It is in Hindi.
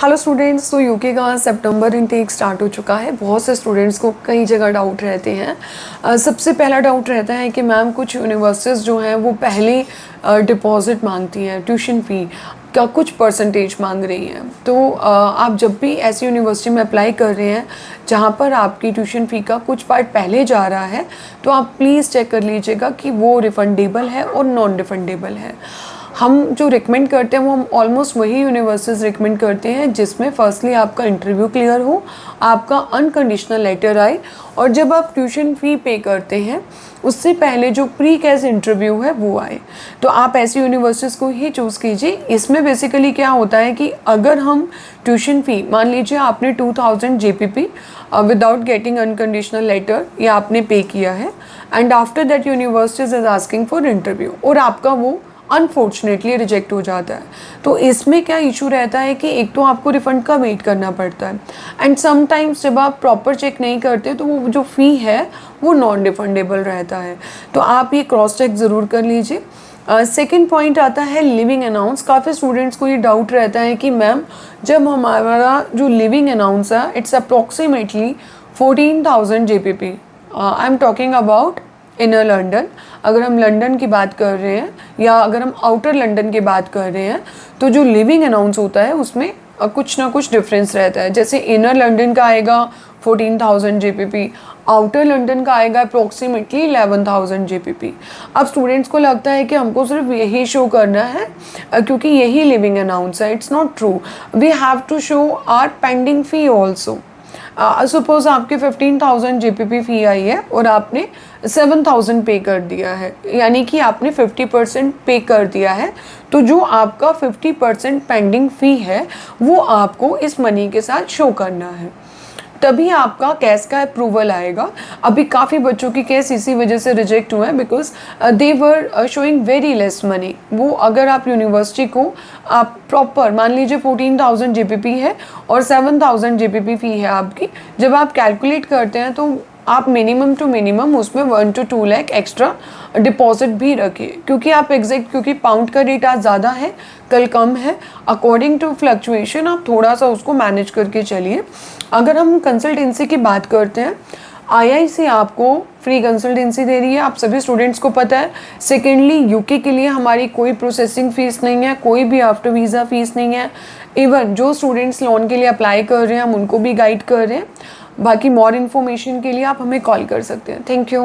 हेलो स्टूडेंट्स, तो यूके का सितंबर इनटेक स्टार्ट हो चुका है। बहुत से स्टूडेंट्स को कई जगह डाउट रहते हैं। सबसे पहला डाउट रहता है कि मैम कुछ यूनिवर्सिटीज़ जो हैं वो पहले डिपॉजिट मांगती हैं, ट्यूशन फ़ी का कुछ परसेंटेज मांग रही हैं। तो आप जब भी ऐसी यूनिवर्सिटी में अप्लाई कर रहे हैं जहाँ पर आपकी ट्यूशन फ़ी का कुछ पार्ट पहले जा रहा है, तो आप प्लीज़ चेक कर लीजिएगा कि वो रिफ़ंडेबल है और नॉन रिफ़ंडेबल है। हम जो रिकमेंड करते हैं वो हम ऑलमोस्ट वही यूनिवर्सिटीज़ रिकमेंड करते हैं जिसमें फर्स्टली आपका इंटरव्यू क्लियर हो, आपका अनकंडीशनल लेटर आए, और जब आप ट्यूशन फ़ी पे करते हैं उससे पहले जो प्री कैस इंटरव्यू है वो आए। तो आप ऐसी यूनिवर्सिटीज़ को ही चूज़ कीजिए। इसमें बेसिकली क्या होता है कि अगर हम ट्यूशन फ़ी, मान लीजिए आपने 2000 JPP without getting unconditional letter ये आपने पे किया है, and after that universities is asking for interview और आपका वो अनफॉर्चुनेटली रिजेक्ट हो जाता है, तो इसमें क्या इशू रहता है कि एक तो आपको रिफ़ंड का वेट करना पड़ता है, एंड समटाइम्स जब आप प्रॉपर चेक नहीं करते तो वो जो फ़ी है वो नॉन रिफंडेबल रहता है। तो आप ये क्रॉस चेक ज़रूर कर लीजिए। सेकेंड पॉइंट आता है लिविंग अनाउंस। काफ़ी स्टूडेंट्स को ये डाउट रहता है कि मैम जब हमारा जो लिविंग अनाउंस है it's approximately 14,000 JPP। I am talking about inner London. अगर हम लंदन की बात कर रहे हैं या अगर हम आउटर लंदन की बात कर रहे हैं तो जो लिविंग अनाउंस होता है उसमें कुछ ना कुछ डिफरेंस रहता है। जैसे इनर लंदन का आएगा 14,000 JPP, आउटर लंदन का आएगा अप्रॉक्सीमेटली 11,000 JPP। अब स्टूडेंट्स को लगता है कि हमको सिर्फ यही शो करना है क्योंकि यही लिविंग अनाउंस है। It's not true, we have to show our pending fee also. Suppose आपके 15,000 JPP फ़ी आई है और आपने 7,000 पे कर दिया है, यानी कि आपने 50% पे कर दिया है, तो जो आपका 50% पेंडिंग फ़ी है वो आपको इस मनी के साथ शो करना है, तभी आपका केस का अप्रूवल आएगा। अभी काफ़ी बच्चों की केस इसी वजह से रिजेक्ट हुए हैं because they were showing very less money. वो अगर आप यूनिवर्सिटी को आप प्रॉपर मान लीजिए 14,000 JPP है और 7,000 JPP फ़ी है आपकी, जब आप कैलकुलेट करते हैं तो आप मिनिमम टू मिनिमम उसमें 1 to 2 लाख एक्स्ट्रा डिपॉजिट भी रखिए, क्योंकि आप एग्जैक्ट, क्योंकि पाउंड का रेट आज ज़्यादा है कल कम है, अकॉर्डिंग टू फ्लक्चुएशन आप थोड़ा सा उसको मैनेज करके चलिए। अगर हम कंसल्टेंसी की बात करते हैं, IIC आपको फ्री कंसल्टेंसी दे रही है, आप सभी स्टूडेंट्स को पता है। सेकेंडली यूके के लिए हमारी कोई प्रोसेसिंग फ़ीस नहीं है, कोई भी आफ्टर वीज़ा फ़ीस नहीं है। इवन जो स्टूडेंट्स लोन के लिए अप्लाई कर रहे हैं हम उनको भी गाइड कर रहे हैं। बाकी मोर इन्फॉर्मेशन के लिए आप हमें कॉल कर सकते हैं। Thank you.